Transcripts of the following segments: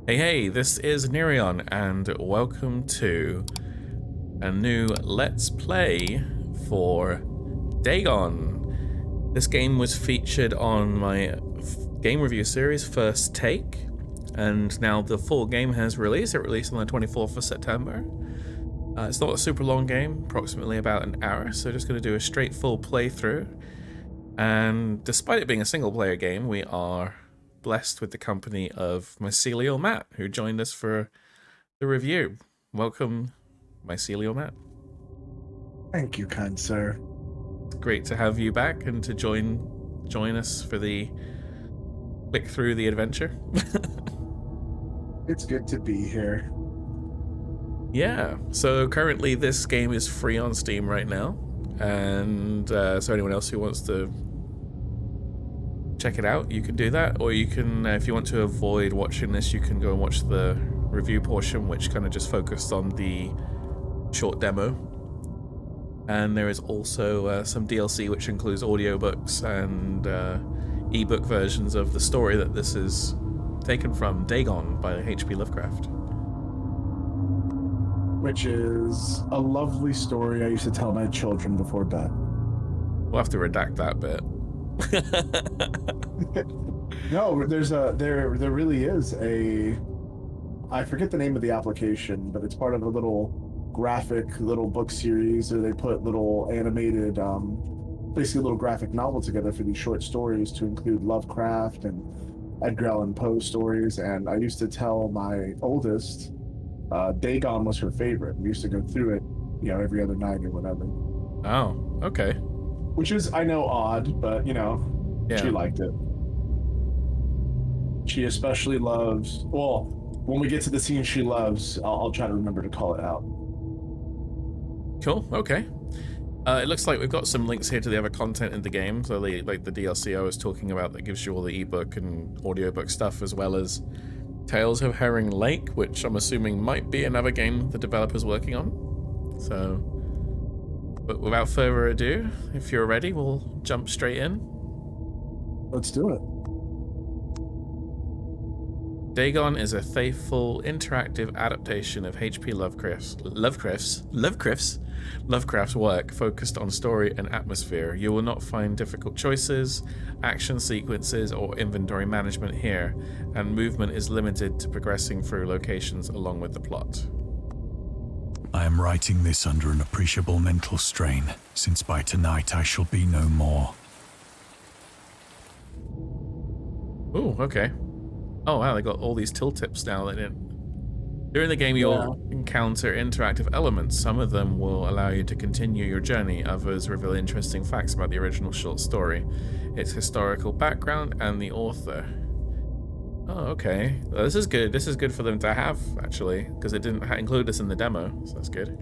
Hey, this is Nerion, and welcome to a new Let's Play for Dagon. This game was featured on my game review series, First Take, and now the full game has released. It released on the 24th of September. It's not a super long game, approximately about an hour, so just going to do a straight full playthrough. And despite it being a single player game, we are blessed with the company of Mycelial Matt, who joined us for the review. Welcome, Mycelial Matt. Thank you, kind sir. It's great to have you back and to join us for the click through the adventure. It's good to be here. Yeah, so currently this game is free on Steam right now, and so anyone else who wants to check it out, you can do that, or you can, if you want to avoid watching this, you can go and watch the review portion, which kind of just focused on the short demo. And there is also some DLC, which includes audiobooks and ebook versions of the story that this is taken from, Dagon by H.P. Lovecraft. Which is a lovely story I used to tell my children before bed. We'll have to redact that bit. No, there really is I forget the name of the application, but it's part of a little book series, or they put little animated, basically a little graphic novel together for these short stories to include Lovecraft and Edgar Allan Poe stories. And I used to tell my oldest, Dagon was her favorite. We used to go through it, every other night or whatever. Oh, okay. Which is, I know, odd, but, yeah. She liked it. She especially loves, well, when we get to the scene she loves, I'll try to remember to call it out. Cool, okay. It looks like we've got some links here to the other content in the game, so the DLC I was talking about that gives you all the ebook and audiobook stuff, as well as Tales of Herring Lake, which I'm assuming might be another game the developer's working on. So, but without further ado, if you're ready, we'll jump straight in. Let's do it. Dagon is a faithful, interactive adaptation of H.P. Lovecraft's work, focused on story and atmosphere. You will not find difficult choices, action sequences, or inventory management here, and movement is limited to progressing through locations along with the plot. I am writing this under an appreciable mental strain, since by tonight I shall be no more. Ooh, okay. Oh wow, they got all these tooltips now. They didn't. During the game, you'll encounter interactive elements. Some of them will allow you to continue your journey. Others reveal interesting facts about the original short story, its historical background, and the author. Oh, okay. Well, this is good. This is good for them to have, actually, because it didn't include this in the demo, so that's good.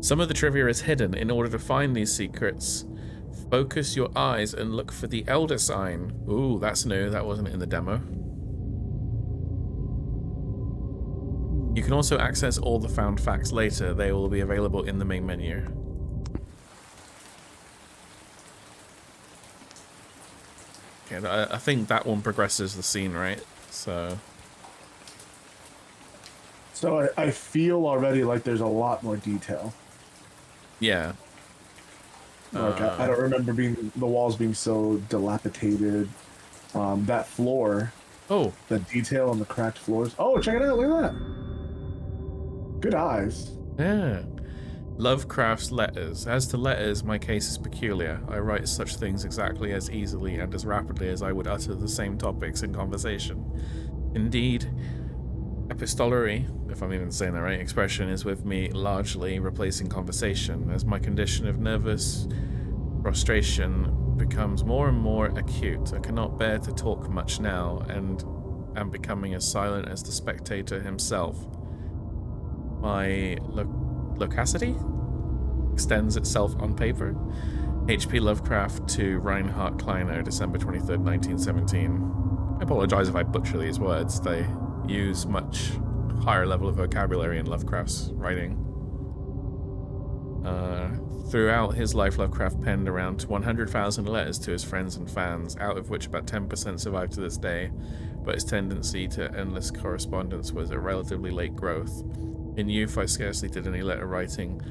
Some of the trivia is hidden. In order to find these secrets, focus your eyes and look for the Elder sign. Ooh, that's new. That wasn't in the demo. You can also access all the found facts later. They will be available in the main menu. Okay, I think that one progresses the scene, right? So I feel already like there's a lot more detail. Yeah. Like I don't remember the walls being so dilapidated. That floor. Oh. The detail on the cracked floors. Oh, check it out! Look at that. Good eyes. Yeah. Lovecraft's letters. As to letters, my case is peculiar. I write such things exactly as easily and as rapidly as I would utter the same topics in conversation. Indeed, epistolary, if I'm even saying that right, expression is with me largely replacing conversation, as my condition of nervous prostration becomes more and more acute. I cannot bear to talk much now, and am becoming as silent as the spectator himself. My loquacity extends itself on paper. H.P. Lovecraft to Reinhard Kleiner, December 23rd, 1917. I apologize if I butcher these words. They use much higher level of vocabulary in Lovecraft's writing. Throughout his life, Lovecraft penned around 100,000 letters to his friends and fans, out of which about 10% survive to this day. but his tendency to endless correspondence was a relatively late growth. In youth, I scarcely did any letter writing.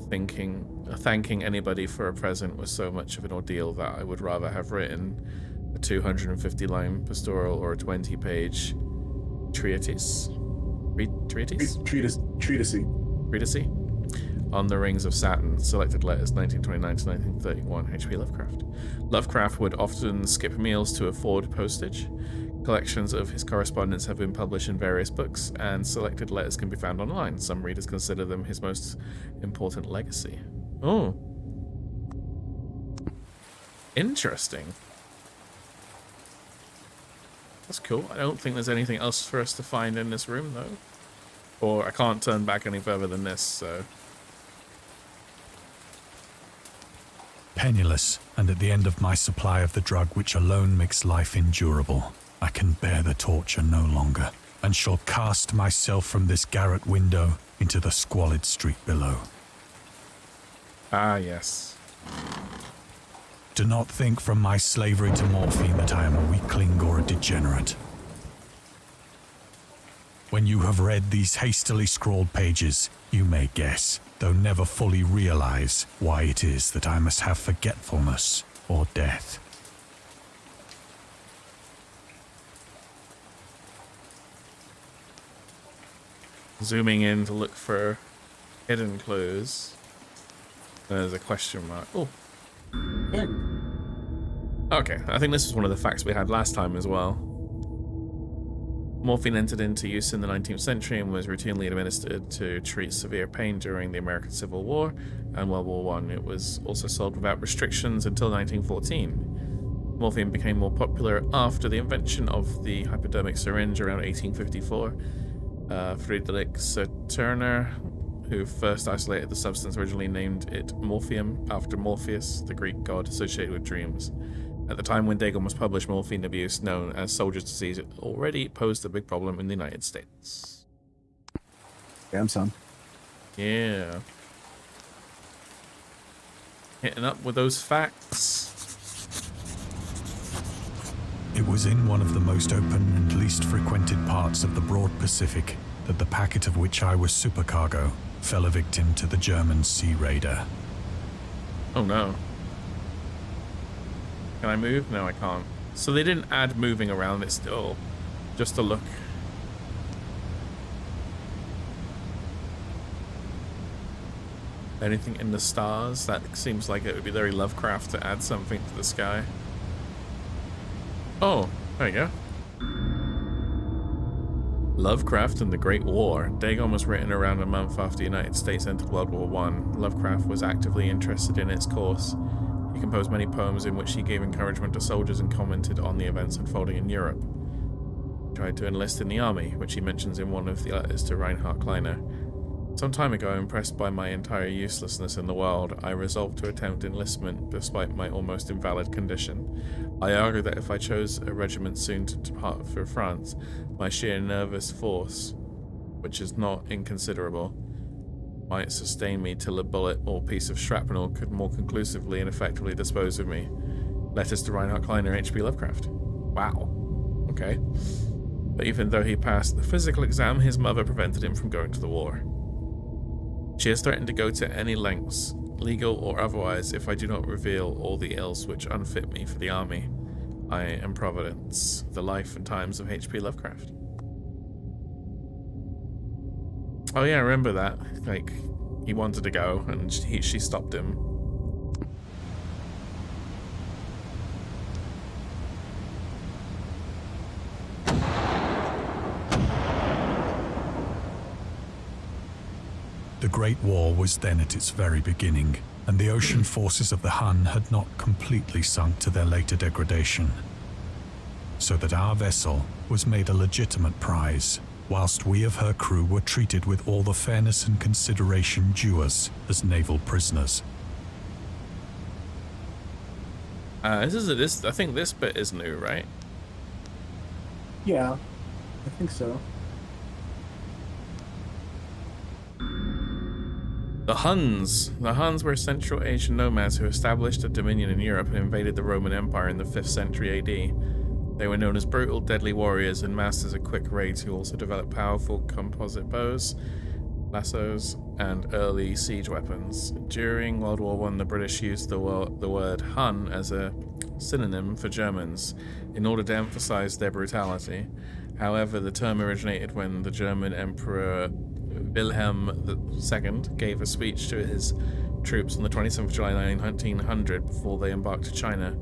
Thanking anybody for a present was so much of an ordeal that I would rather have written a 250-line pastoral or a 20-page treatise on the rings of Saturn. Selected letters, 1929 to 1931. H.P. Lovecraft. Lovecraft would often skip meals to afford postage. Collections of his correspondence have been published in various books, and selected letters can be found online. Some readers consider them his most important legacy. Oh. Interesting. That's cool. I don't think there's anything else for us to find in this room, though. Or I can't turn back any further than this, so... Penniless, and at the end of my supply of the drug which alone makes life endurable, I can bear the torture no longer, and shall cast myself from this garret window into the squalid street below. Ah, yes. Do not think from my slavery to morphine that I am a weakling or a degenerate. When you have read these hastily scrawled pages, you may guess, though never fully realize, why it is that I must have forgetfulness or death. Zooming in to look for hidden clues. There's a question mark. Oh. Okay, I think this is one of the facts we had last time as well. Morphine entered into use in the 19th century and was routinely administered to treat severe pain during the American Civil War and World War I. It was also sold without restrictions until 1914. Morphine became more popular after the invention of the hypodermic syringe around 1854. Friedrich Turner, who first isolated the substance, originally named it morphium after Morpheus, the Greek god associated with dreams. At the time when Dagon was published, morphine abuse, known as soldier's disease, already posed a big problem in the United States. Damn, son. Yeah. Hitting up with those facts. It was in one of the most open and least frequented parts of the broad Pacific that the packet of which I was supercargo fell a victim to the German sea raider. Oh no. Can I move? No, I can't. So they didn't add moving around, it's still just a look. Anything in the stars? That seems like it would be very Lovecraft to add something to the sky. Oh, there you go. Lovecraft and the Great War. Dagon was written around a month after the United States entered World War I. Lovecraft was actively interested in its course. He composed many poems in which he gave encouragement to soldiers and commented on the events unfolding in Europe. He tried to enlist in the army, which he mentions in one of the letters to Reinhard Kleiner. Some time ago, impressed by my entire uselessness in the world, I resolved to attempt enlistment despite my almost invalid condition. I argued that if I chose a regiment soon to depart for France, my sheer nervous force, which is not inconsiderable, might sustain me till a bullet or piece of shrapnel could more conclusively and effectively dispose of me. Letters to Reinhard Kleiner, H.P. Lovecraft. Wow. Okay. But even though he passed the physical exam, his mother prevented him from going to the war. She has threatened to go to any lengths, legal or otherwise, if I do not reveal all the ills which unfit me for the army. I am Providence. The life and times of H.P. Lovecraft. Oh yeah, I remember that. Like, he wanted to go, and she stopped him. The Great War was then at its very beginning, and the ocean forces of the Hun had not completely sunk to their later degradation. So that our vessel was made a legitimate prize, whilst we of her crew were treated with all the fairness and consideration due us as naval prisoners. I think this bit is new, right? Yeah, I think so. The HUNS. The HUNS were Central Asian nomads who established a dominion in Europe and invaded the Roman Empire in the 5th century AD. They were known as brutal, deadly warriors and masters of quick raids who also developed powerful composite bows, lassos, and early siege weapons. During World War I, the British used the word Hun as a synonym for Germans in order to emphasize their brutality. However, the term originated when the German Emperor Wilhelm II gave a speech to his troops on the 27th of July 1900 before they embarked to China.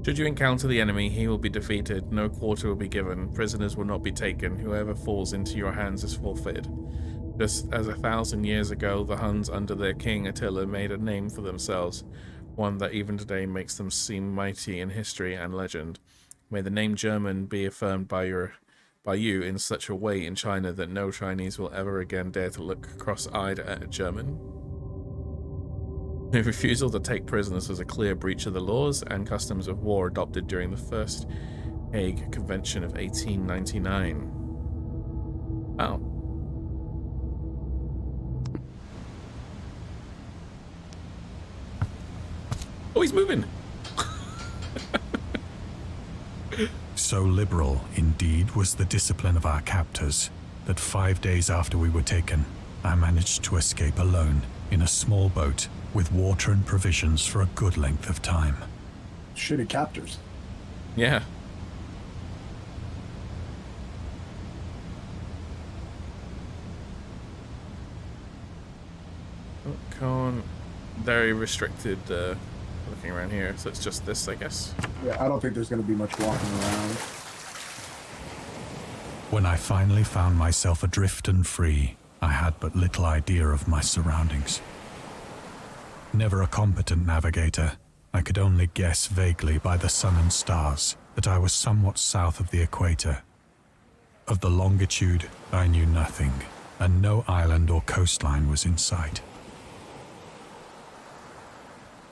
Should you encounter the enemy, he will be defeated, no quarter will be given, prisoners will not be taken, whoever falls into your hands is forfeited. Just as 1,000 years ago, the Huns under their king Attila made a name for themselves, one that even today makes them seem mighty in history and legend. May the name German be affirmed by you in such a way in China that no Chinese will ever again dare to look cross-eyed at a German. The refusal to take prisoners was a clear breach of the laws and customs of war adopted during the First Hague Convention of 1899. Wow. Oh, he's moving! So liberal, indeed, was the discipline of our captors that 5 days after we were taken, I managed to escape alone in a small boat with water and provisions for a good length of time. Shitty captors. Yeah. Can't. Very restricted looking around here, so it's just this, I guess. Yeah, I don't think there's going to be much walking around. When I finally found myself adrift and free, I had but little idea of my surroundings. Never a competent navigator, I could only guess vaguely by the sun and stars that I was somewhat south of the equator. Of the longitude, I knew nothing, and no island or coastline was in sight.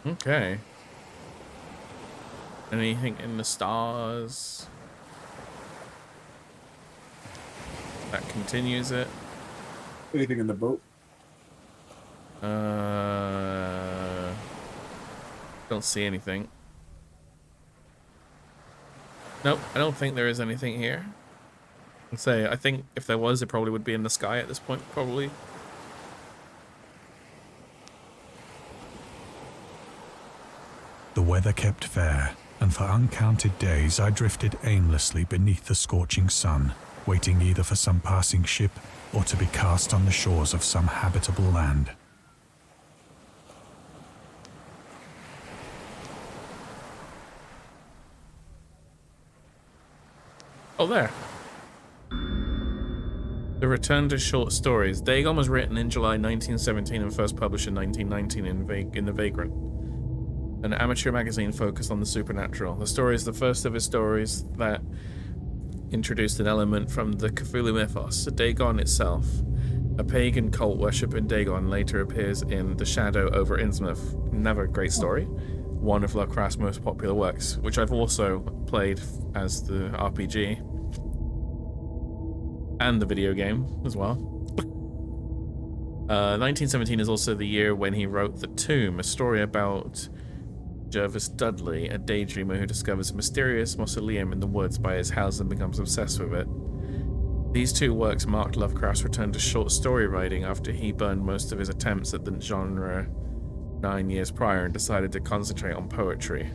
Okay. Anything in the stars? That continues it. Anything in the boat? Don't see anything. Nope, I don't think there is anything here. I'd say, I think if there was, it probably would be in the sky at this point, probably. The weather kept fair, and for uncounted days I drifted aimlessly beneath the scorching sun, waiting either for some passing ship or to be cast on the shores of some habitable land. Oh, there. The Return to Short Stories. Dagon was written in July 1917 and first published in 1919 in The Vagrant, an amateur magazine focused on the supernatural. The story is the first of his stories that introduced an element from the Cthulhu mythos. Dagon itself, a pagan cult worshipping Dagon, later appears in The Shadow over Innsmouth. Another great story. One of Lovecraft's most popular works, which I've also played as the RPG and the video game as well. 1917 is also the year when he wrote The Tomb, a story about Jervis Dudley, a daydreamer who discovers a mysterious mausoleum in the woods by his house and becomes obsessed with it. These two works marked Lovecraft's return to short story writing after he burned most of his attempts at the genre 9 years prior and decided to concentrate on poetry.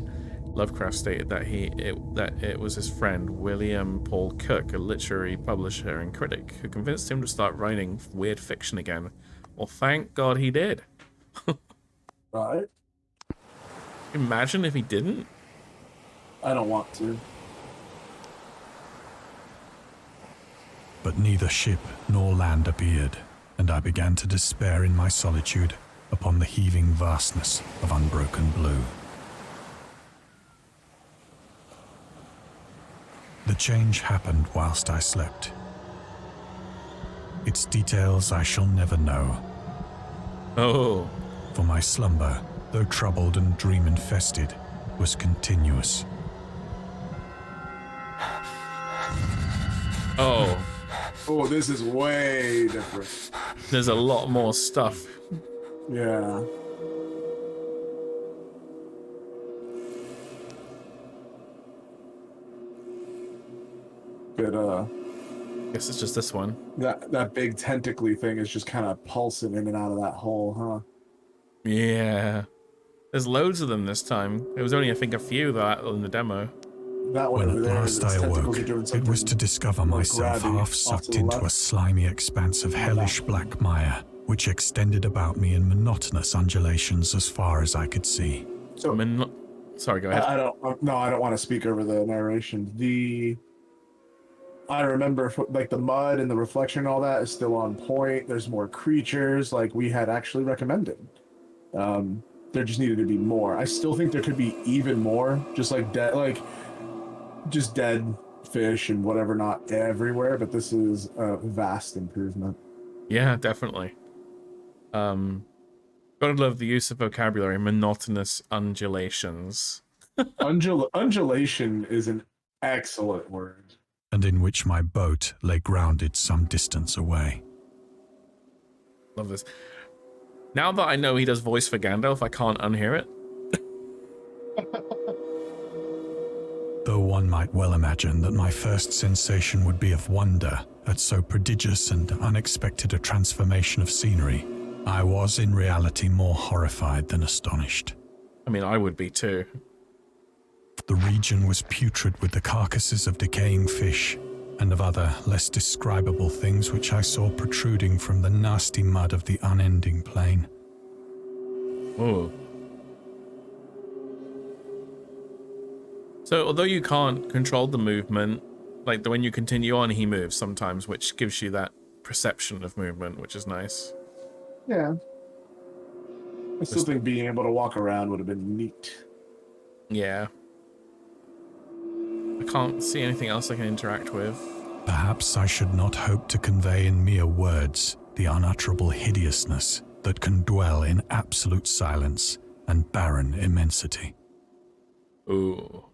Lovecraft stated that it was his friend William Paul Cook, a literary publisher and critic, who convinced him to start writing weird fiction again. Well, thank God he did. Right. Imagine if he didn't. I don't want to. But neither ship nor land appeared, and I began to despair in my solitude upon the heaving vastness of unbroken blue. The change happened whilst I slept. Its details I shall never know. Oh. For my slumber, though troubled and dream-infested, was continuous. Oh. Oh, this is way different. There's a lot more stuff. Yeah. But Guess it's just this one. that big tentacly thing is just kind of pulsing in and out of that hole, huh? Yeah. There's loads of them this time. There was only, I think, a few that in the demo. That one When over at there, last its I tentacles awoke, are doing it something was to discover more myself grabby half off sucked to the into a left. slimy expanse of hellish black mire, which extended about me in monotonous undulations as far as I could see. So Sorry, go ahead. I don't. No, I don't want to speak over the narration. I remember like the mud and the reflection and all that is still on point. There's more creatures like we had actually recommended. There just needed to be more. I still think there could be even more, just like just dead fish and whatever, not everywhere. But this is a vast improvement. Yeah, definitely. Gotta love the use of vocabulary, monotonous undulations. Undulation is an excellent word. And in which my boat lay grounded some distance away. Love this. Now that I know he does voice for Gandalf, I can't unhear it. Though one might well imagine that my first sensation would be of wonder at so prodigious and unexpected a transformation of scenery, I was in reality more horrified than astonished. I mean, I would be too. The region was putrid with the carcasses of decaying fish and of other, less describable things which I saw protruding from the nasty mud of the unending plain. Oh. So, although you can't control the movement, like when you continue on, he moves sometimes, which gives you that perception of movement, which is nice. Yeah. I still think being able to walk around would have been neat. Yeah. I can't see anything else I can interact with. Perhaps I should not hope to convey in mere words the unutterable hideousness that can dwell in absolute silence and barren immensity. Ooh.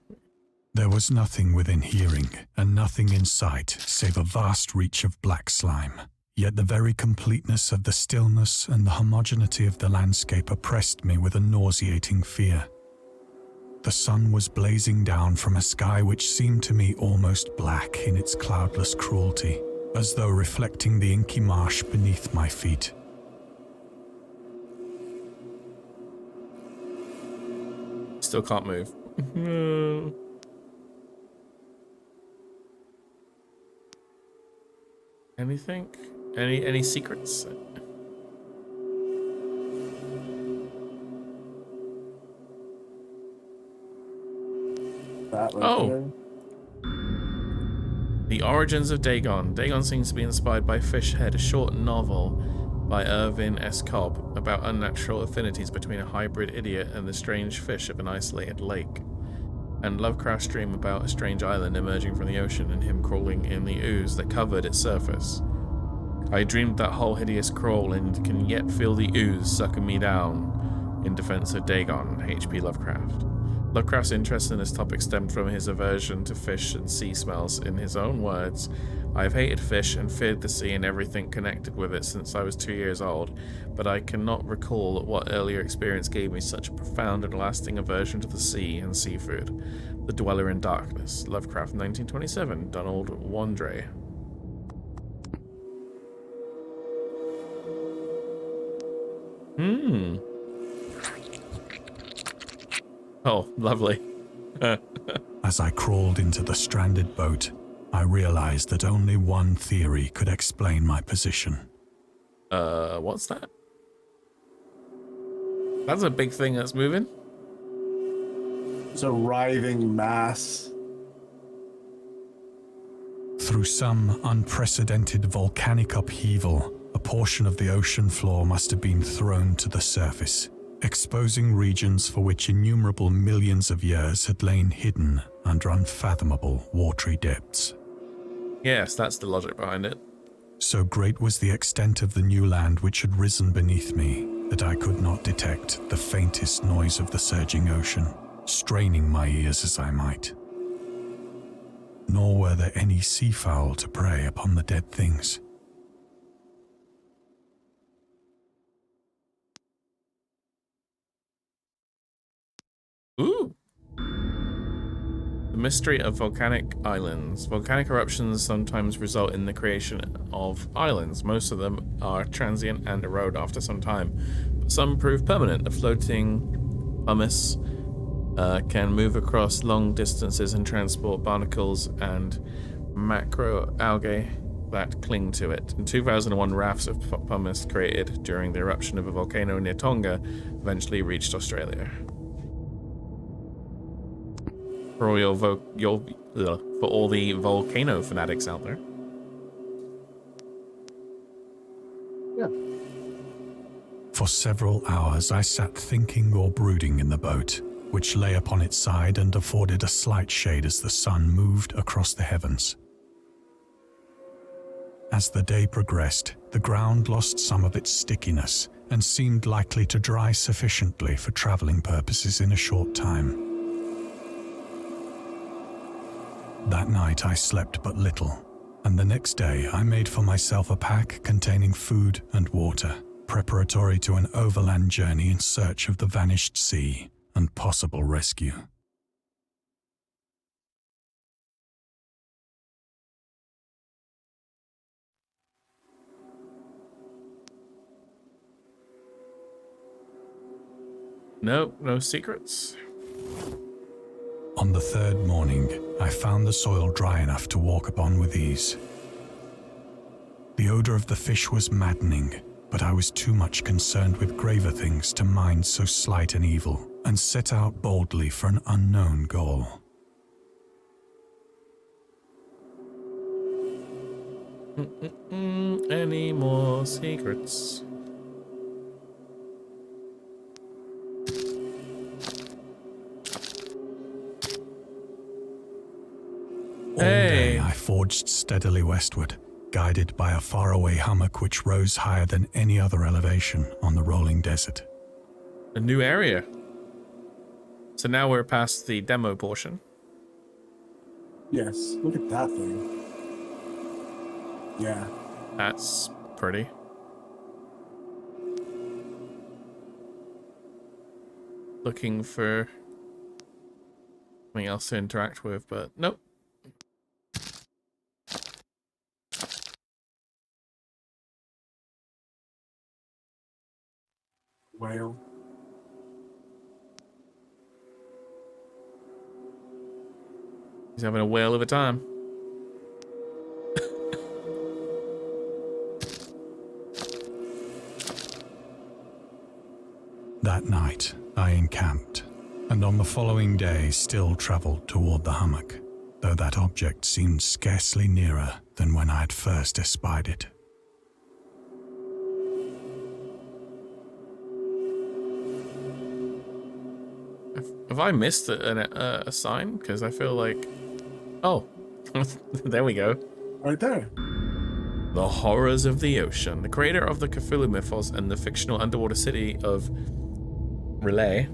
There was nothing within hearing and nothing in sight save a vast reach of black slime. Yet the very completeness of the stillness and the homogeneity of the landscape oppressed me with a nauseating fear. The sun was blazing down from a sky which seemed to me almost black in its cloudless cruelty, as though reflecting the inky marsh beneath my feet. Still can't move. Anything? Any secrets? That right there. The Origins of Dagon. Dagon seems to be inspired by Fishhead, a short novel by Irvin S. Cobb about unnatural affinities between a hybrid idiot and the strange fish of an isolated lake. And Lovecraft's dream about a strange island emerging from the ocean and him crawling in the ooze that covered its surface. I dreamed that whole hideous crawl and can yet feel the ooze sucking me down in defense of Dagon, H.P. Lovecraft. Lovecraft's interest in this topic stemmed from his aversion to fish and sea smells. In his own words, I have hated fish and feared the sea and everything connected with it since I was 2 years old, but I cannot recall what earlier experience gave me such a profound and lasting aversion to the sea and seafood. The Dweller in Darkness, Lovecraft, 1927, Donald Wandre. Oh, lovely. As I crawled into the stranded boat, I realized that only one theory could explain my position. What's that? That's a big thing that's moving. It's a writhing mass. Through some unprecedented volcanic upheaval, a portion of the ocean floor must have been thrown to the surface, exposing regions for which innumerable millions of years had lain hidden under unfathomable watery depths. Yes, that's the logic behind it. So great was the extent of the new land which had risen beneath me that I could not detect the faintest noise of the surging ocean, straining my ears as I might. Nor were there any seafowl to prey upon the dead things. Ooh. The mystery of volcanic islands. Volcanic eruptions sometimes result in the creation of islands. Most of them are transient and erode after some time, but some prove permanent. A floating pumice can move across long distances and transport barnacles and macroalgae that cling to it. In 2001, rafts of pumice created during the eruption of a volcano near Tonga eventually reached Australia. For all the volcano fanatics out there. Yeah. For several hours I sat thinking or brooding in the boat, which lay upon its side and afforded a slight shade as the sun moved across the heavens. As the day progressed, the ground lost some of its stickiness and seemed likely to dry sufficiently for traveling purposes in a short time. That night I slept but little, and the next day I made for myself a pack containing food and water, preparatory to an overland journey in search of the vanished sea and possible rescue. Nope, no secrets. On the third morning, I found the soil dry enough to walk upon with ease. The odor of the fish was maddening, but I was too much concerned with graver things to mind so slight an evil, and set out boldly for an unknown goal. Any more secrets? All day I forged steadily westward, guided by a faraway hummock which rose higher than any other elevation on the rolling desert. A new area. So now we're past the demo portion. Yes. Look at that thing. Yeah. That's pretty. Looking for something else to interact with, but nope. Whale. He's having a whale of a time. That night, I encamped, and on the following day still travelled toward the hummock, though that object seemed scarcely nearer than when I had first espied it. Have I missed a sign? Because I feel like... Oh, there we go. Right there. The horrors of the ocean. The creator of the Cthulhu mythos and the fictional underwater city of Relay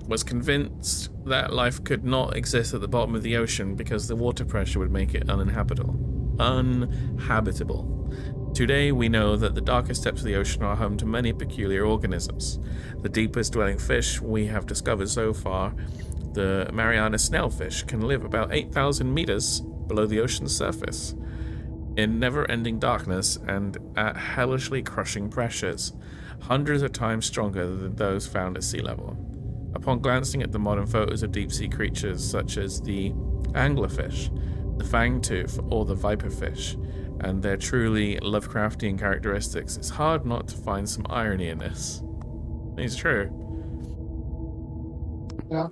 was convinced that life could not exist at the bottom of the ocean because the water pressure would make it uninhabitable. Today we know that the darkest depths of the ocean are home to many peculiar organisms. The deepest dwelling fish we have discovered so far, the Mariana snailfish, can live about 8,000 meters below the ocean's surface, in never-ending darkness and at hellishly crushing pressures, hundreds of times stronger than those found at sea level. Upon glancing at the modern photos of deep-sea creatures such as the anglerfish, the fangtooth, or the viperfish, and their truly Lovecraftian characteristics, it's hard not to find some irony in this. It's true. Yeah.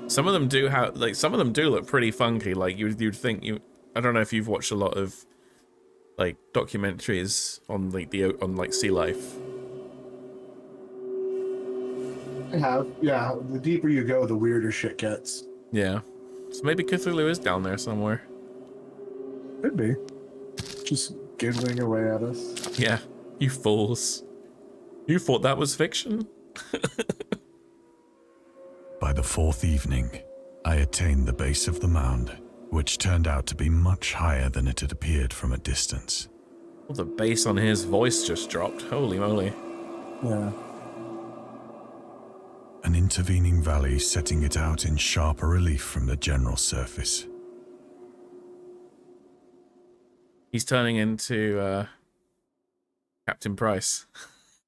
Some of them do have, like, some of them do look pretty funky. Like you'd think I don't know if you've watched a lot of like documentaries on like sea life. I have. Yeah. The deeper you go, the weirder shit gets. Yeah. So maybe Cthulhu is down there somewhere. Could be. Just giggling away at us. Yeah. You fools. You thought that was fiction? By the fourth evening, I attained the base of the mound, which turned out to be much higher than it had appeared from a distance. Well, the bass on his voice just dropped. Holy moly. Yeah. A an intervening valley setting it out in sharper relief from the general surface. He's turning into Captain Price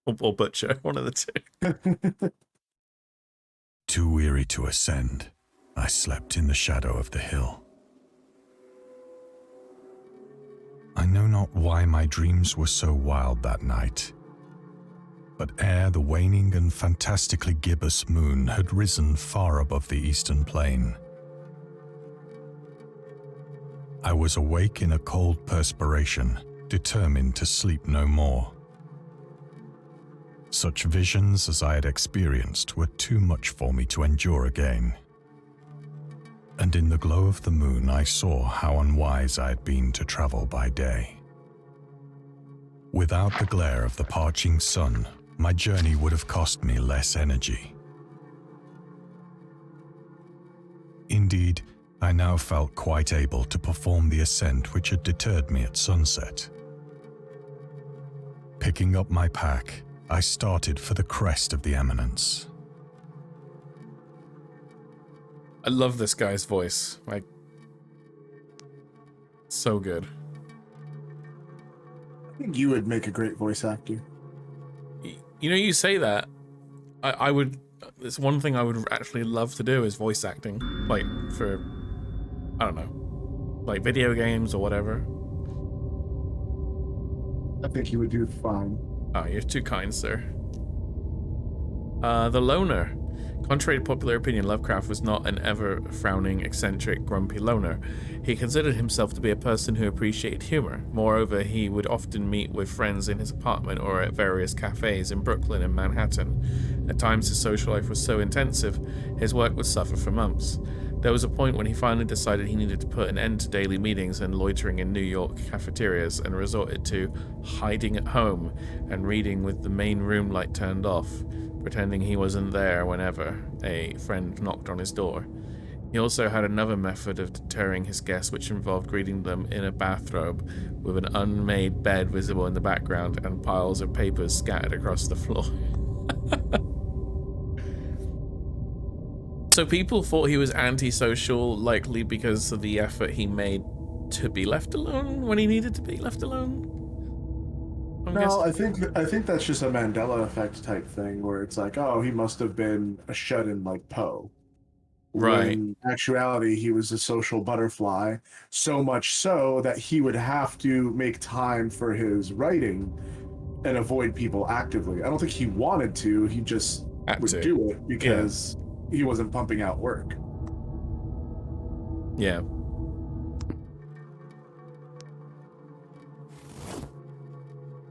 or Butcher, one of the two. Too weary to ascend, I slept in the shadow of the hill. I know not why my dreams were so wild that night, but ere the waning and fantastically gibbous moon had risen far above the eastern plain, I was awake in a cold perspiration, determined to sleep no more. Such visions as I had experienced were too much for me to endure again. And in the glow of the moon I saw how unwise I had been to travel by day. Without the glare of the parching sun, my journey would have cost me less energy. Indeed, I now felt quite able to perform the ascent which had deterred me at sunset. Picking up my pack, I started for the crest of the eminence. I love this guy's voice. Like, so good. I think you would make a great voice actor. You know, you say that. I would. It's one thing I would actually love to do is voice acting. Like, for, I don't know, like video games or whatever. I think you would do fine. Oh, you're too kind, sir. The Loner. Contrary to popular opinion, Lovecraft was not an ever-frowning, eccentric, grumpy loner. He considered himself to be a person who appreciated humor. Moreover, he would often meet with friends in his apartment or at various cafes in Brooklyn and Manhattan. At times, his social life was so intensive, his work would suffer for months. There was a point when he finally decided he needed to put an end to daily meetings and loitering in New York cafeterias and resorted to hiding at home and reading with the main room light turned off, pretending he wasn't there whenever a friend knocked on his door. He also had another method of deterring his guests, which involved greeting them in a bathrobe with an unmade bed visible in the background and piles of papers scattered across the floor. So people thought he was antisocial, likely because of the effort he made to be left alone when he needed to be left alone. No, I think that's just a Mandela effect type thing where it's like, oh, he must have been a shut-in like Poe. Right. In actuality, he was a social butterfly, so much so that he would have to make time for his writing and avoid people actively. I don't think he wanted to, he just would do it because he wasn't pumping out work. Yeah.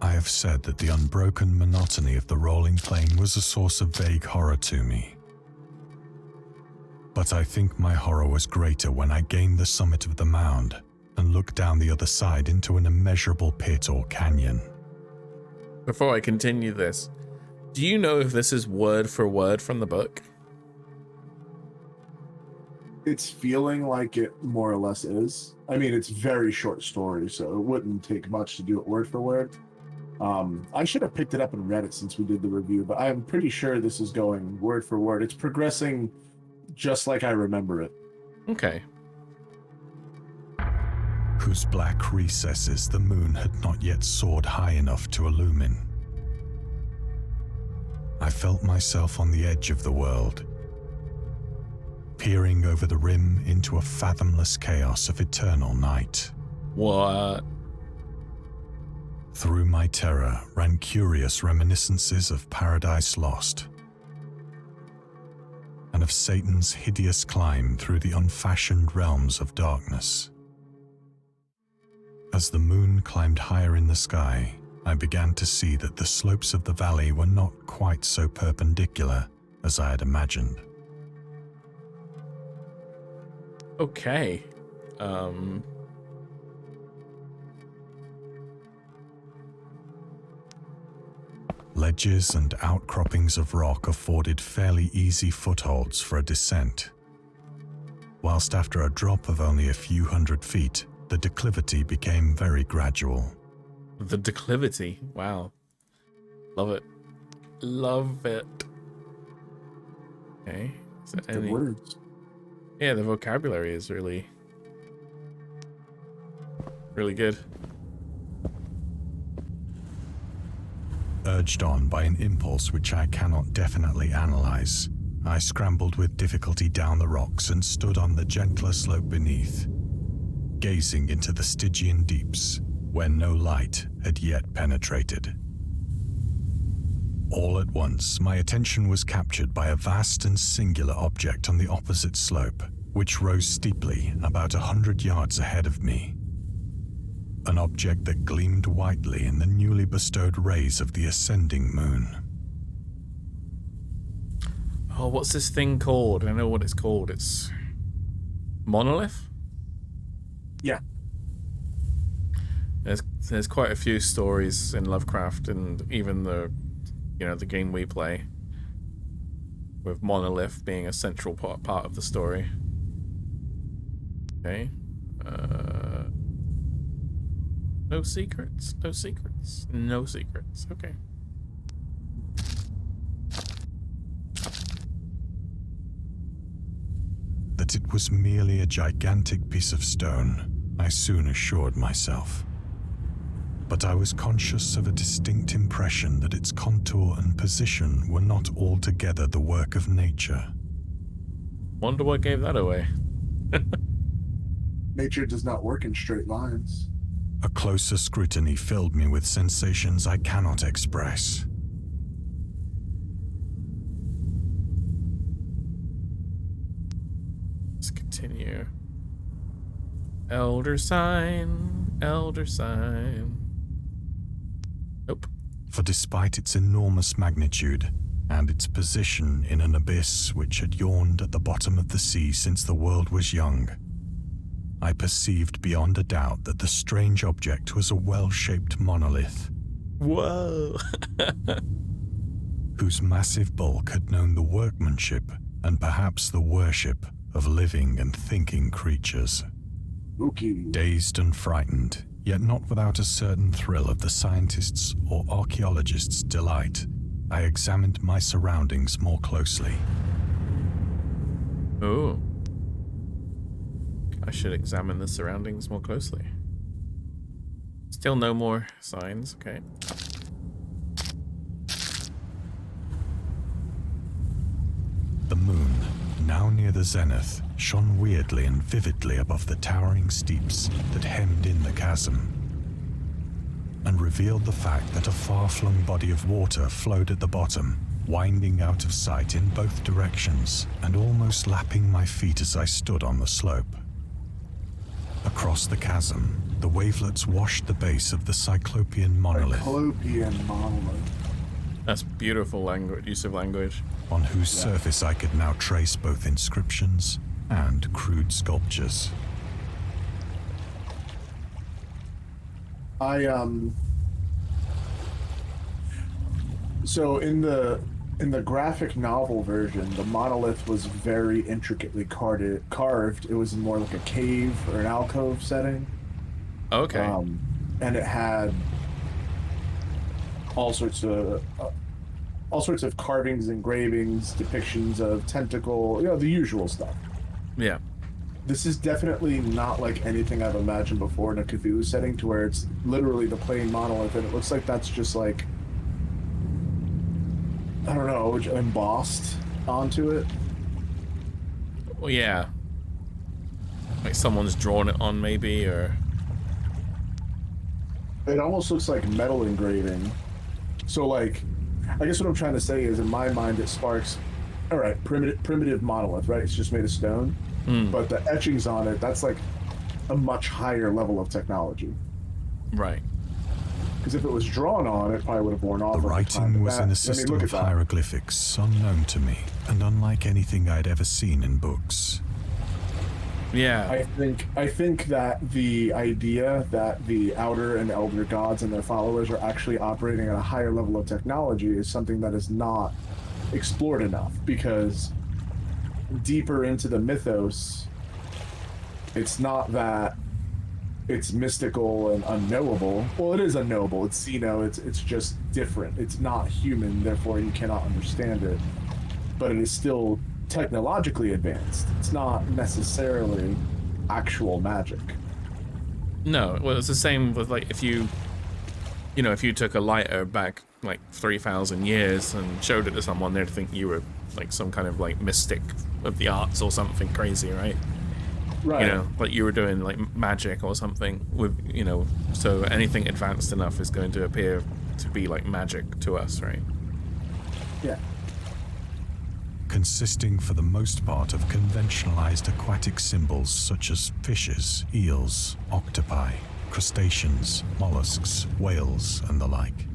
I have said that the unbroken monotony of the rolling plain was a source of vague horror to me. But I think my horror was greater when I gained the summit of the mound and looked down the other side into an immeasurable pit or canyon. Before I continue this, do you know if this is word for word from the book? It's feeling like it more or less is. I mean, it's very short story, so it wouldn't take much to do it word for word. I should have picked it up and read it since we did the review, but I'm pretty sure this is going word for word. It's progressing just like I remember it. Okay. Whose black recesses the moon had not yet soared high enough to illumine. I felt myself on the edge of the world, peering over the rim into a fathomless chaos of eternal night. What? Through my terror ran curious reminiscences of Paradise Lost, and of Satan's hideous climb through the unfashioned realms of darkness. As the moon climbed higher in the sky, I began to see that the slopes of the valley were not quite so perpendicular as I had imagined. Okay. Ledges and outcroppings of rock afforded fairly easy footholds for a descent, whilst after a drop of only a few hundred feet, the declivity became very gradual. The declivity. Wow. Love it. Love it. Okay. Is there Good any... words. Yeah, the vocabulary is really, really good. Urged on by an impulse which I cannot definitely analyze, I scrambled with difficulty down the rocks and stood on the gentler slope beneath, gazing into the Stygian deeps where no light had yet penetrated. All at once, my attention was captured by a vast and singular object on the opposite slope, which rose steeply about 100 yards ahead of me. An object that gleamed whitely in the newly bestowed rays of the ascending moon. Oh, what's this thing called? I know what it's called. It's monolith? Yeah. There's quite a few stories in Lovecraft and even the the game we play, with monolith being a central part of the story. Okay. No secrets. No secrets. No secrets. Okay. That it was merely a gigantic piece of stone, I soon assured myself. But I was conscious of a distinct impression that its contour and position were not altogether the work of nature. Wonder what gave that away. Nature does not work in straight lines. A closer scrutiny filled me with sensations I cannot express. Let's continue. Elder sign, elder sign. Nope. For despite its enormous magnitude and its position in an abyss which had yawned at the bottom of the sea since the world was young, I perceived beyond a doubt that the strange object was a well-shaped monolith. Whoa! Whose massive bulk had known the workmanship and perhaps the worship of living and thinking creatures. Spooky. Dazed and frightened, yet not without a certain thrill of the scientist's or archaeologist's delight, I examined my surroundings more closely. Oh. I should examine the surroundings more closely. Still no more signs, okay. The moon, now near the zenith, shone weirdly and vividly above the towering steeps that hemmed in the chasm, and revealed the fact that a far-flung body of water flowed at the bottom, winding out of sight in both directions and almost lapping my feet as I stood on the slope. Across the chasm, the wavelets washed the base of the Cyclopean monolith. Cyclopean monolith. That's beautiful language, use of language. On whose surface I could now trace both inscriptions and crude sculptures. So in the graphic novel version, the monolith was very intricately carved. It was in more like a cave or an alcove setting. Okay. And it had all sorts of carvings, engravings, depictions of tentacle, the usual stuff. Yeah. This is definitely not like anything I've imagined before in a Cthulhu setting, to where it's literally the plain monolith, and it looks like that's just like, I don't know, embossed onto it. Well, yeah. Like someone's drawn it on, maybe, or... It almost looks like metal engraving. So, like, I guess what I'm trying to say is, in my mind, it sparks, all right, primitive monolith, right? It's just made of stone. But the etchings on it, that's like a much higher level of technology. Right. Because if it was drawn on, it probably would have worn off. The writing was in a system of hieroglyphics unknown to me and unlike anything I'd ever seen in books. Yeah. I think that the idea that the outer and elder gods and their followers are actually operating at a higher level of technology is something that is not explored enough, because deeper into the mythos, it's not that it's mystical and unknowable. Well, it is unknowable. It's it's just different. It's not human, therefore you cannot understand it. But it is still technologically advanced. It's not necessarily actual magic. No, well, it's the same with, like, if you know, if you took a lighter back like 3,000 years and showed it to someone, they'd think you were like some kind of like mystic of the arts or something crazy, right? Right. You know, like you were doing like magic or something with, you know, so anything advanced enough is going to appear to be like magic to us, right? Yeah. Consisting for the most part of conventionalized aquatic symbols such as fishes, eels, octopi, crustaceans, mollusks, whales, and the like.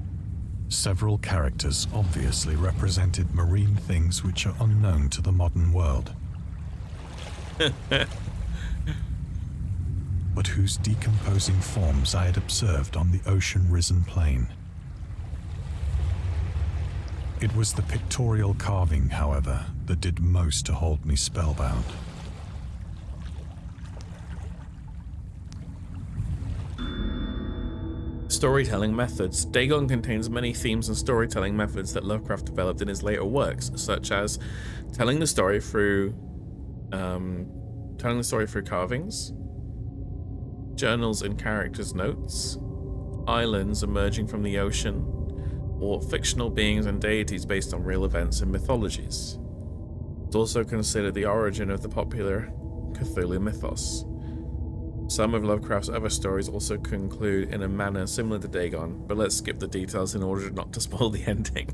Several characters obviously represented marine things which are unknown to the modern world. But whose decomposing forms I had observed on the ocean-risen plain. It was the pictorial carving, however, that did most to hold me spellbound. Storytelling methods. Dagon contains many themes and storytelling methods that Lovecraft developed in his later works, such as telling the story through carvings, journals and characters' notes, islands emerging from the ocean, or fictional beings and deities based on real events and mythologies. It's also considered the origin of the popular Cthulhu mythos. Some of Lovecraft's other stories also conclude in a manner similar to Dagon, but let's skip the details in order not to spoil the ending.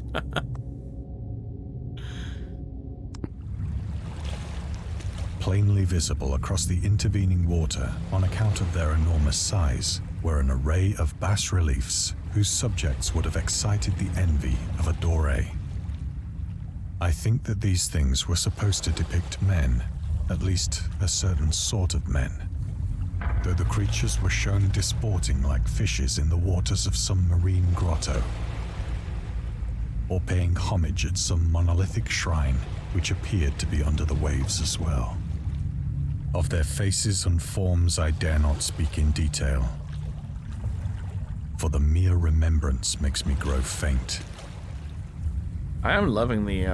Plainly visible across the intervening water on account of their enormous size were an array of bas-reliefs whose subjects would have excited the envy of a Doré. I think that these things were supposed to depict men, at least a certain sort of men, though the creatures were shown disporting like fishes in the waters of some marine grotto, or paying homage at some monolithic shrine which appeared to be under the waves as well. Of their faces and forms I dare not speak in detail, for the mere remembrance makes me grow faint. I am loving the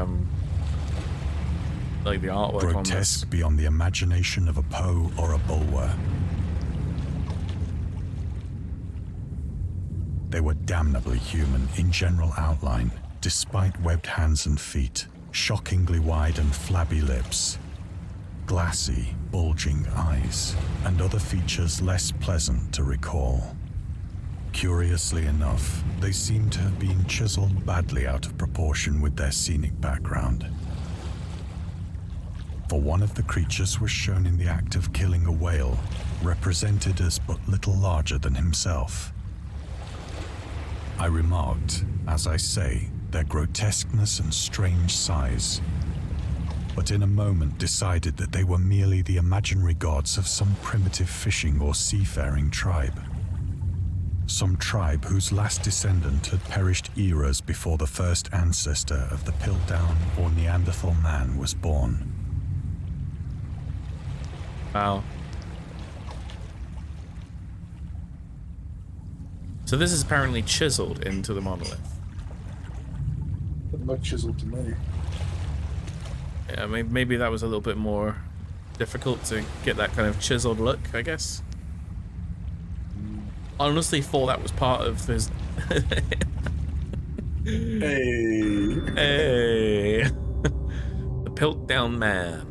like the artwork on this. Grotesque beyond the imagination of a Poe or a Bulwer. They were damnably human in general outline, despite webbed hands and feet, shockingly wide and flabby lips, glassy, bulging eyes, and other features less pleasant to recall. Curiously enough, they seem to have been chiseled badly out of proportion with their scenic background. For one of the creatures was shown in the act of killing a whale, represented as but little larger than himself. I remarked, as I say, their grotesqueness and strange size, but in a moment decided that they were merely the imaginary gods of some primitive fishing or seafaring tribe. Some tribe whose last descendant had perished eras before the first ancestor of the Piltdown or Neanderthal man was born. Wow. So this is apparently chiseled into the monolith. Doesn't look chiseled to me. Yeah, maybe that was a little bit more difficult to get that kind of chiseled look, I guess. I honestly thought that was part of his... Hey. Hey. The Piltdown Man.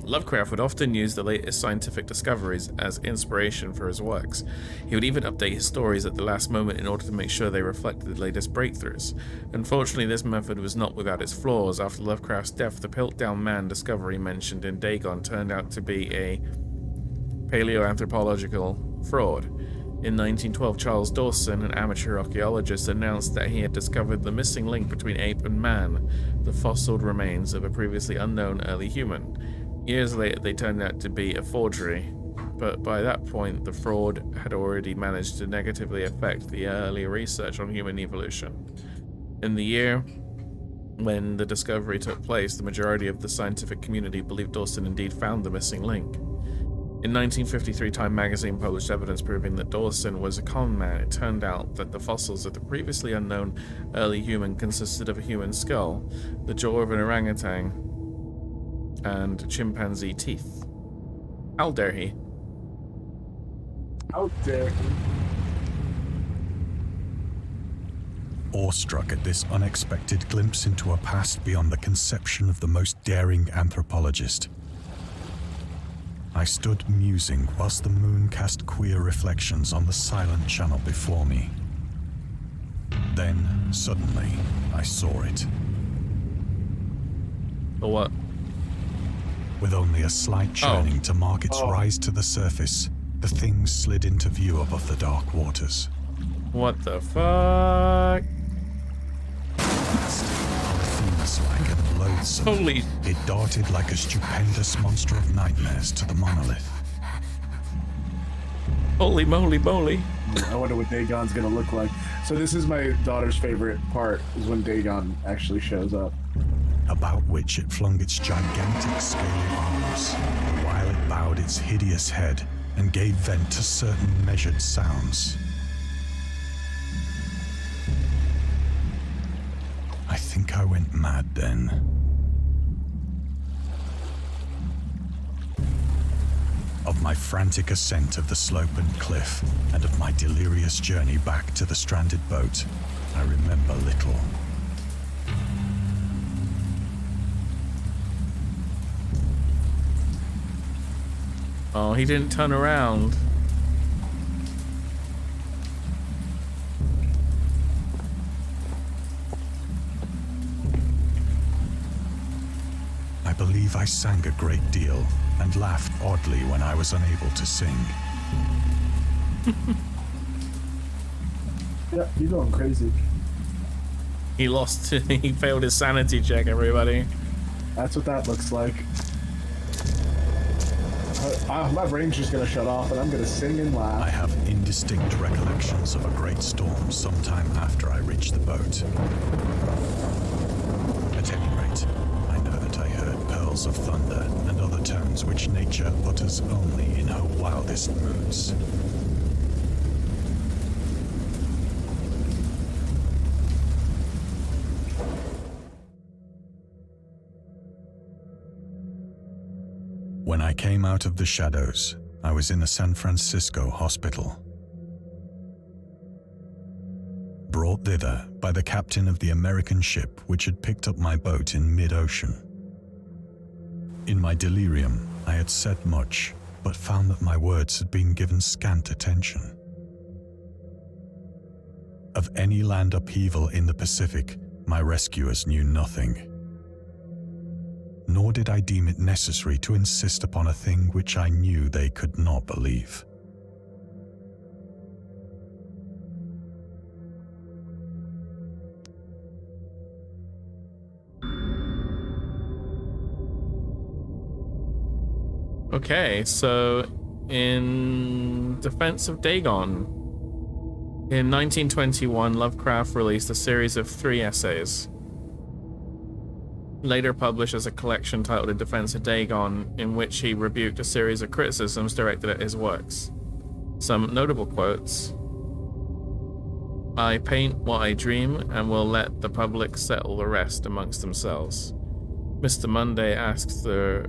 Lovecraft would often use the latest scientific discoveries as inspiration for his works. He would even update his stories at the last moment in order to make sure they reflected the latest breakthroughs. Unfortunately, this method was not without its flaws. After Lovecraft's death, the Piltdown Man discovery mentioned in Dagon turned out to be a paleoanthropological fraud. In 1912, Charles Dawson, an amateur archaeologist, announced that he had discovered the missing link between ape and man, the fossilized remains of a previously unknown early human. Years later, they turned out to be a forgery, but by that point, the fraud had already managed to negatively affect the earlier research on human evolution. In the year when the discovery took place, the majority of the scientific community believed Dawson indeed found the missing link. In 1953, Time magazine published evidence proving that Dawson was a con man. It turned out that the fossils of the previously unknown early human consisted of a human skull, the jaw of an orangutan, and chimpanzee teeth. How dare he? How dare he? Awestruck at this unexpected glimpse into a past beyond the conception of the most daring anthropologist, I stood musing whilst the moon cast queer reflections on the silent channel before me. Then, suddenly, I saw it. The what? With only a slight churning to mark its rise to the surface, the thing slid into view above the dark waters. What the fuck? Polyphemus-like and loathsome, Holy... it darted like a stupendous monster of nightmares to the monolith. Holy moly moly. I wonder what Dagon's gonna look like. So this is my daughter's favorite part, is when Dagon actually shows up. About which it flung its gigantic scaly arms, while it bowed its hideous head and gave vent to certain measured sounds. I think I went mad then. Of my frantic ascent of the slope and cliff, and of my delirious journey back to the stranded boat, I remember little. Oh, he didn't turn around. I believe I sang a great deal and laughed oddly when I was unable to sing. Yeah, you're going crazy. He lost. He failed his sanity check, everybody. That's what that looks like. My brain's just gonna shut off and I'm gonna sing and laugh. I have indistinct recollections of a great storm sometime after I reached the boat. At any rate, I know that I heard pearls of thunder and other tones which nature utters only in her wildest moods. When I came out of the shadows, I was in a San Francisco hospital. Brought thither by the captain of the American ship which had picked up my boat in mid-ocean. In my delirium, I had said much, but found that my words had been given scant attention. Of any land upheaval in the Pacific, my rescuers knew nothing. Nor did I deem it necessary to insist upon a thing which I knew they could not believe. Okay, so in defense of Dagon, in 1921, Lovecraft released a series of 3 essays, later published as a collection titled In Defense of Dagon, in which he rebuked a series of criticisms directed at his works. Some notable quotes: "I paint what I dream and will let the public settle the rest amongst themselves." Mr. Monday asks the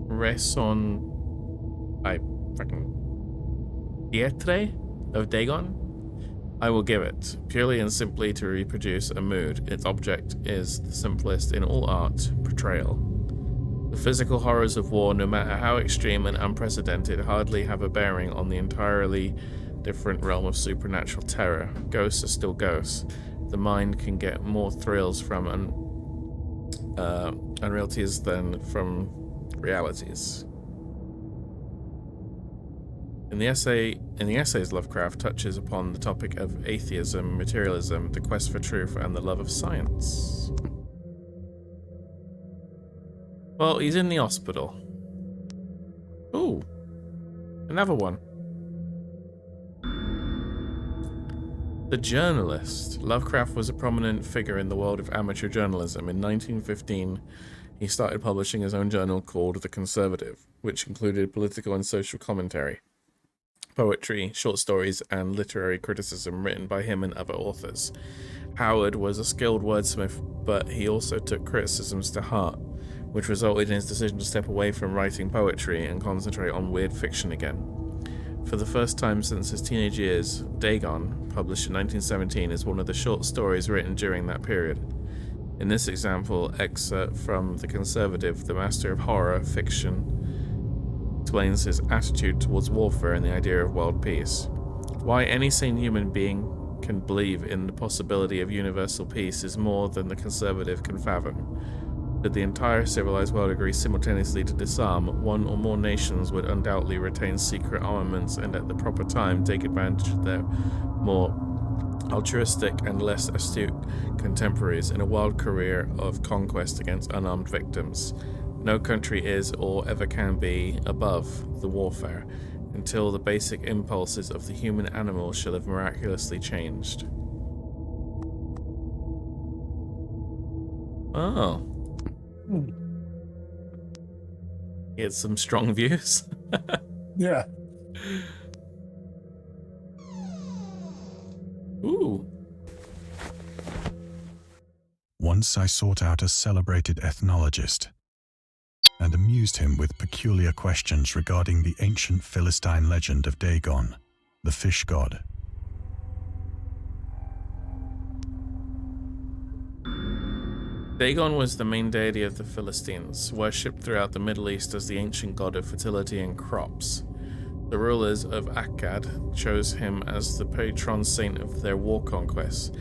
raison d'etre of Dagon. I will give it, purely and simply to reproduce a mood. Its object is the simplest in all art, portrayal. The physical horrors of war, no matter how extreme and unprecedented, hardly have a bearing on the entirely different realm of supernatural terror. Ghosts are still ghosts. The mind can get more thrills from unrealities than from realities. In the essays, Lovecraft touches upon the topic of atheism, materialism, the quest for truth, and the love of science. Well, he's in the hospital. Ooh, another one. The journalist. Lovecraft was a prominent figure in the world of amateur journalism. In 1915, he started publishing his own journal called The Conservative, which included political and social commentary, poetry, short stories, and literary criticism written by him and other authors. Howard was a skilled wordsmith, but he also took criticisms to heart. which resulted in his decision to step away from writing poetry and concentrate on weird fiction again. For the first time since his teenage years, Dagon, published in 1917, is one of the short stories written during that period. In this example, excerpt from The Conservative, the master of horror fiction explains his attitude towards warfare and the idea of world peace. Why any sane human being can believe in the possibility of universal peace is more than the conservative can fathom. Did the entire civilized world agree simultaneously to disarm, one or more nations would undoubtedly retain secret armaments and at the proper time take advantage of their more altruistic and less astute contemporaries in a wild career of conquest against unarmed victims. No country is or ever can be above the warfare until the basic impulses of the human animal shall have miraculously changed. Oh. He had some strong views. Yeah. Ooh. Once I sought out a celebrated ethnologist and amused him with peculiar questions regarding the ancient Philistine legend of Dagon, the fish god. Dagon was the main deity of the Philistines, worshipped throughout the Middle East as the ancient god of fertility and crops. The rulers of Akkad chose him as the patron saint of their war conquests.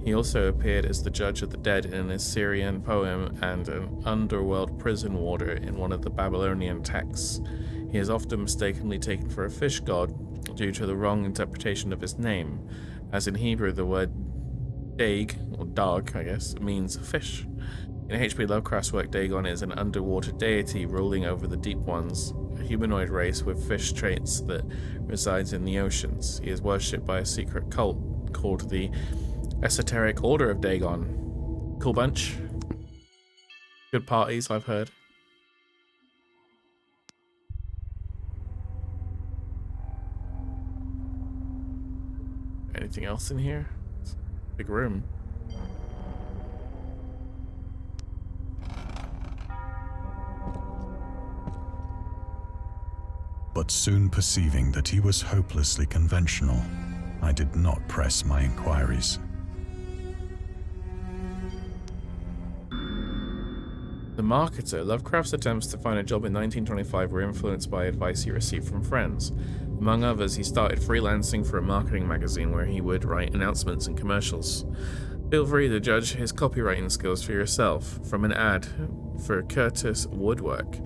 He also appeared as the judge of the dead in an Assyrian poem and an underworld prison warder in one of the Babylonian texts. He is often mistakenly taken for a fish god due to the wrong interpretation of his name, as in Hebrew the word Dag, or Dag, I guess, means fish. In H.P. Lovecraft's work, Dagon is an underwater deity ruling over the deep ones, a humanoid race with fish traits that resides in the oceans. He is worshipped by a secret cult called the Esoteric Order of Dagon. Cool bunch. Good parties, I've heard. Anything else in here? Big room. But soon perceiving that he was hopelessly conventional, I did not press my inquiries. The marketer, Lovecraft's attempts to find a job in 1925 were influenced by advice he received from friends. Among others, he started freelancing for a marketing magazine where he would write announcements and commercials. Feel free to judge his copywriting skills for yourself from an ad for Curtis Woodwork.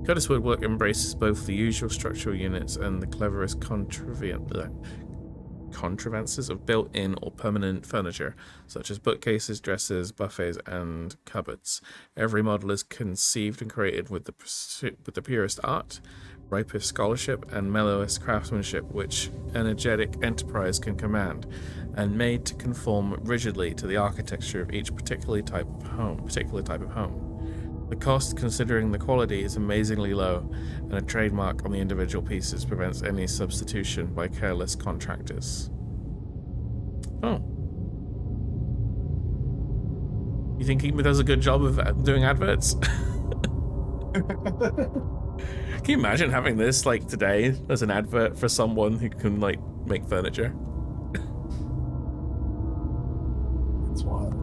Curtis Woodwork embraces both the usual structural units and the cleverest contrivances of built-in or permanent furniture, such as bookcases, dressers, buffets, and cupboards. Every model is conceived and created with the purest art, ripest scholarship, and mellowest craftsmanship which energetic enterprise can command, and made to conform rigidly to the architecture of each particular type of home. The cost, considering the quality, is amazingly low, and a trademark on the individual pieces prevents any substitution by careless contractors. Oh. You think he does a good job of doing adverts? Can you imagine having this, like, today as an advert for someone who can, like, make furniture? It's wild.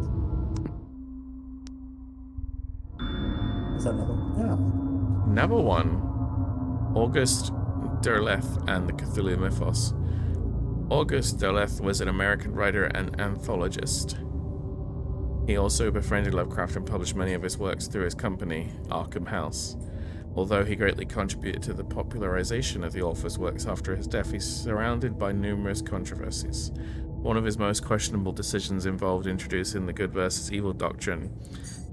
Is that another one? Yeah. Another one. August Derleth and the Cthulhu Mythos. August Derleth was an American writer and anthologist. He also befriended Lovecraft and published many of his works through his company, Arkham House. Although he greatly contributed to the popularization of the author's works after his death, he's surrounded by numerous controversies. One of his most questionable decisions involved introducing the good versus evil doctrine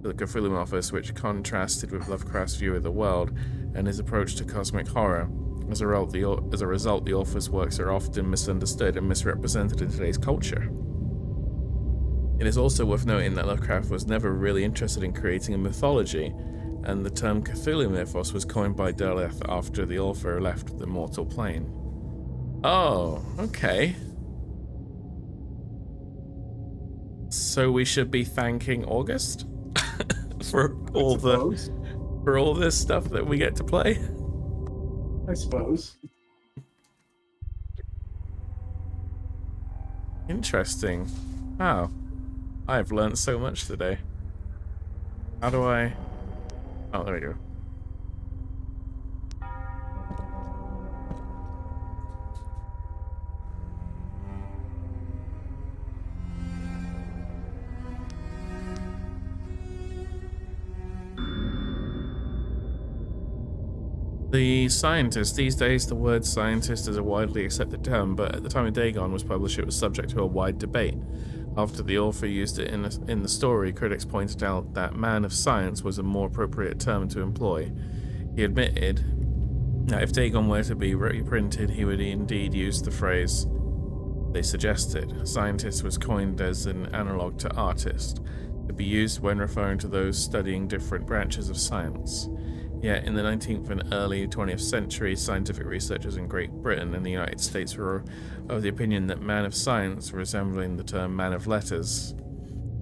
to the Cthulhu Mythos, which contrasted with Lovecraft's view of the world and his approach to cosmic horror. As a result, the author's works are often misunderstood and misrepresented in today's culture. It is also worth noting that Lovecraft was never really interested in creating a mythology, and the term Cthulhu Mythos was coined by Derleth after the author left the mortal plane. Oh, okay. So we should be thanking August for all the... For all this stuff that we get to play? I suppose. Interesting. Wow. I've learned so much today. How do I... Oh, there we go. The scientist. These days, the word scientist is a widely accepted term, but at the time of Dagon was published, it was subject to a wide debate. After the author used it in the story, critics pointed out that man of science was a more appropriate term to employ. He admitted that if Dagon were to be reprinted, he would indeed use the phrase they suggested. Scientist was coined as an analogue to artist, to be used when referring to those studying different branches of science. Yet, in the 19th and early 20th century, scientific researchers in Great Britain and the United States were of the opinion that man of science, resembling the term man of letters,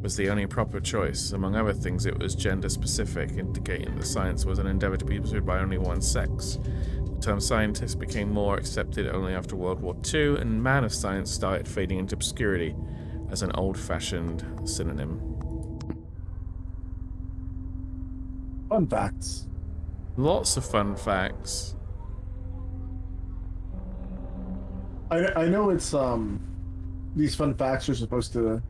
was the only proper choice. Among other things, it was gender-specific, indicating that science was an endeavour to be pursued by only one sex. The term scientist became more accepted only after World War II, and man of science started fading into obscurity as an old-fashioned synonym. Fun facts. Lots of fun facts. I know it's these fun facts are supposed to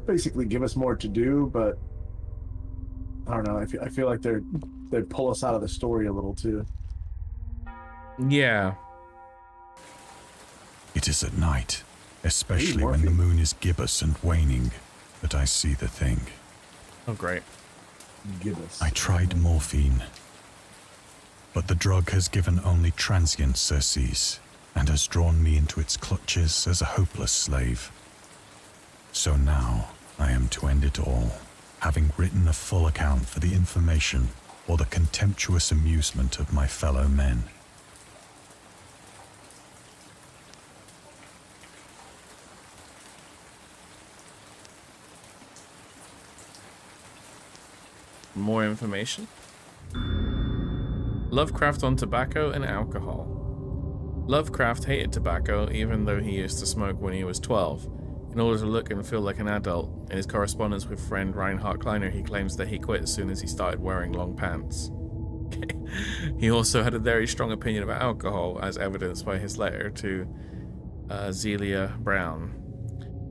basically give us more to do, but I don't know. I feel like they pull us out of the story a little too. Yeah. It is at night, especially when the moon is gibbous and waning, that I see the thing. Oh, great. Gibbous. I tried morphine, but the drug has given only transient surcease and has drawn me into its clutches as a hopeless slave. So now I am to end it all, having written a full account for the information or the contemptuous amusement of my fellow men. More information. Lovecraft on tobacco and alcohol. Lovecraft hated tobacco, even though he used to smoke when he was 12. In order to look and feel like an adult, in his correspondence with friend Reinhard Kleiner, he claims that he quit as soon as he started wearing long pants. He also had a very strong opinion about alcohol, as evidenced by his letter to Zelia Brown.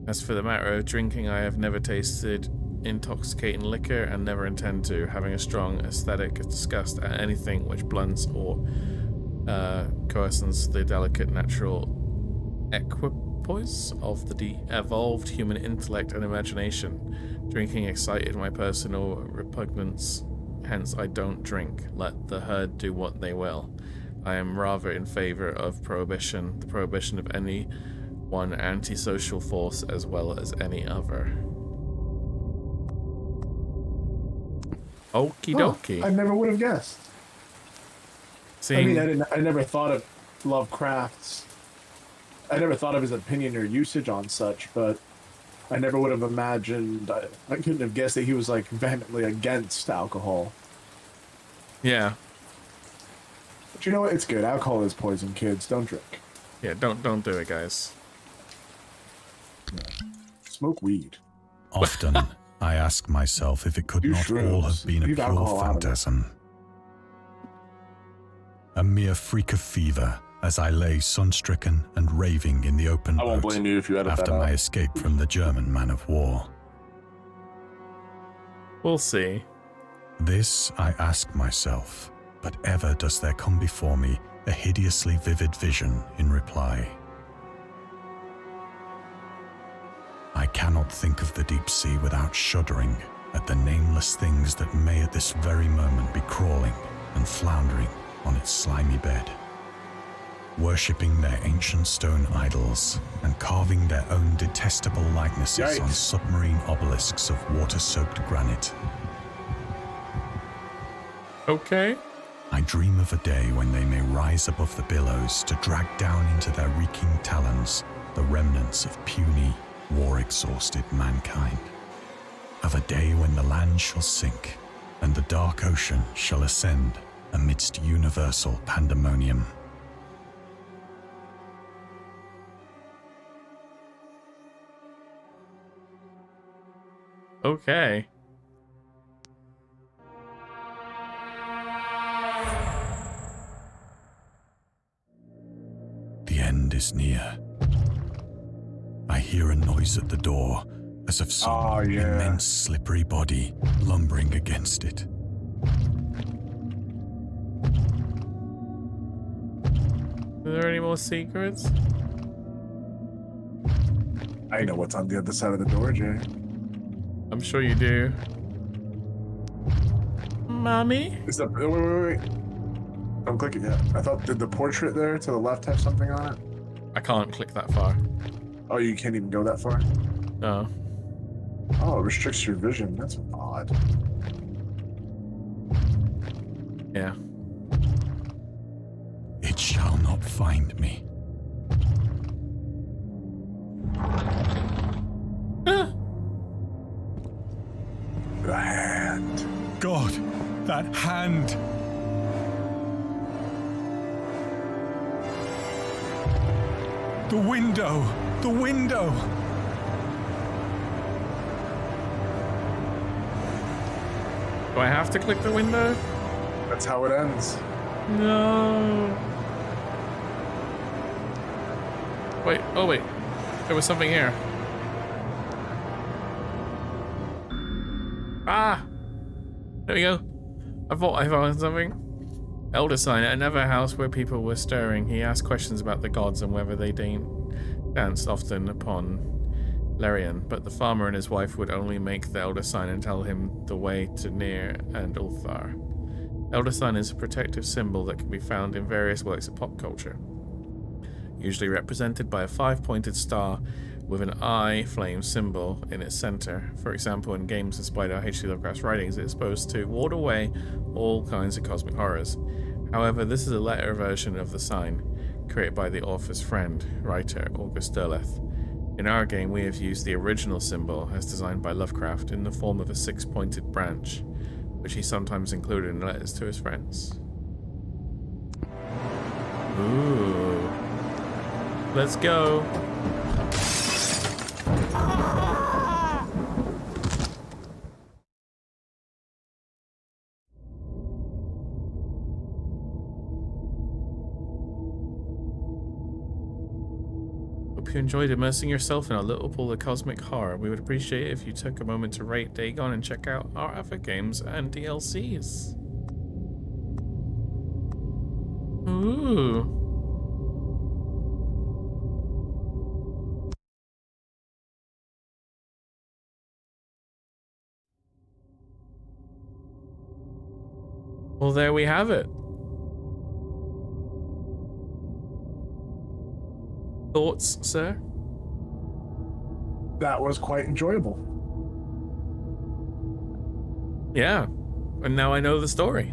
As for the matter of drinking, I have never tasted intoxicating liquor and never intend to, having a strong aesthetic disgust at anything which blunts or coarses the delicate natural equipoise of the evolved human intellect and imagination. Drinking excited my personal repugnance, hence I don't drink. Let the herd do what they will. I am rather in favor of prohibition, the prohibition of any one antisocial force as well as any other. Okie dokie. I never would have guessed. Seeing... I mean, I never thought of Lovecraft's. I never thought of his opinion or usage on such, but I never would have imagined. I couldn't have guessed that he was like vehemently against alcohol. Yeah. But you know what? It's good. Alcohol is poison, kids. Don't drink. Yeah, don't do it, guys. Smoke weed. Often, I ask myself if it could not all have been a pure phantasm. A mere freak of fever as I lay sun-stricken and raving in the open I won't boat blame you if you edit after that my out. escape from the German man of war. We'll see. This I ask myself, but ever does there come before me a hideously vivid vision in reply. I cannot think of the deep sea without shuddering at the nameless things that may at this very moment be crawling and floundering on its slimy bed, worshipping their ancient stone idols and carving their own detestable likenesses on submarine obelisks of water-soaked granite. Okay. I dream of a day when they may rise above the billows to drag down into their reeking talons the remnants of puny, war-exhausted mankind. Of a day when the land shall sink, and the dark ocean shall ascend amidst universal pandemonium. Okay. The end is near. I hear a noise at the door, as of some immense slippery body lumbering against it. Are there any more secrets? I know what's on the other side of the door, Jay. I'm sure you do. Mommy? Is that... Wait. Don't click it yet. I thought, did the portrait there to the left have something on it? I can't click that far. Oh, you can't even go that far? No. Oh, it restricts your vision. That's odd. Yeah. It shall not find me. The hand. God, that hand! The window! The window! Do I have to click the window? That's how it ends. No. Wait, oh wait. There was something here. Ah! There we go. I thought I found something. Elder sign. At another house where people were stirring, he asked questions about the gods and whether they danced often upon Lerian, but the farmer and his wife would only make the elder sign and tell him the way to Nir and Ulthar. Elder sign is a protective symbol that can be found in various works of pop culture, usually represented by a 5-pointed star with an eye flame symbol in its center. For example, in games inspired by H.P. Lovecraft's writings, it is supposed to ward away all kinds of cosmic horrors. However, this is a later version of the sign, created by the author's friend, writer August Derleth. In our game, we have used the original symbol as designed by Lovecraft in the form of a 6-pointed branch, which he sometimes included in letters to his friends. Ooh. Let's go. Hope you enjoyed immersing yourself in a little pool of cosmic horror. We would appreciate it if you took a moment to rate Dagon and check out our other games and DLCs. Ooh. Well, there we have it. Thoughts, sir? That was quite enjoyable. Yeah. And now I know the story.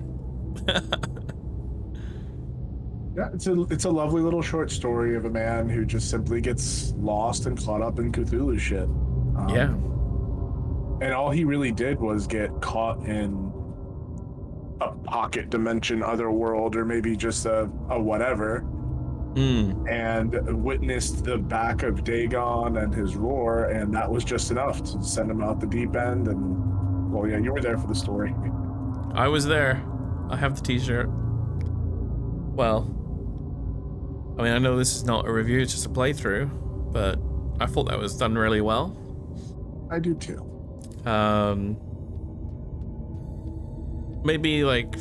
Yeah, it's a lovely little short story of a man who just simply gets lost and caught up in Cthulhu shit. Yeah. And all he really did was get caught in a pocket dimension otherworld, or maybe just a whatever, and witnessed the back of Dagon and his roar, and that was just enough to send him out the deep end. And well, yeah, you were there for the story. I was there. I have the t-shirt. Well, I mean, I know this is not a review, it's just a playthrough, but I thought that was done really well. I do too. Maybe like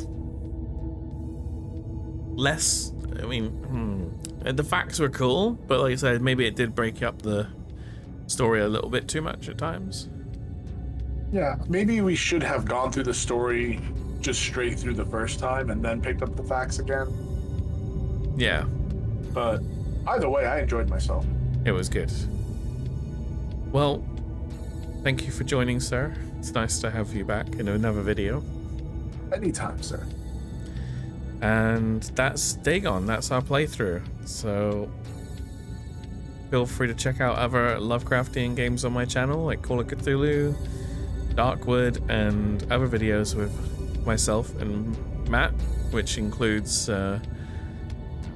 less, I mean, the facts were cool, but like I said, maybe it did break up the story a little bit too much at times. Yeah, maybe we should have gone through the story just straight through the first time and then picked up the facts again. Yeah. But either way, I enjoyed myself. It was good. Well, thank you for joining, sir. It's nice to have you back in another video. Anytime, sir. And that's Dagon, that's our playthrough. So feel free to check out other Lovecraftian games on my channel, like Call of Cthulhu, Darkwood and other videos with myself and Matt, which includes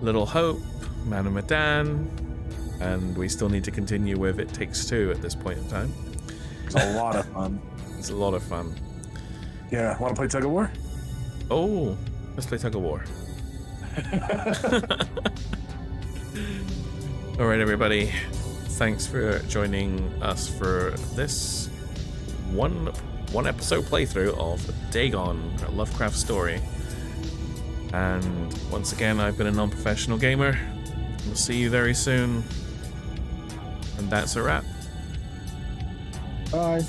Little Hope, Man of Medan, and we still need to continue with It Takes Two at this point in time. It's a lot of fun. It's a lot of fun. Yeah, want to play Tug of War? Oh, let's play Tug of War. All right, everybody. Thanks for joining us for this one episode playthrough of Dagon, a Lovecraft story. And once again, I've been a non-professional gamer. We'll see you very soon. And that's a wrap. Bye.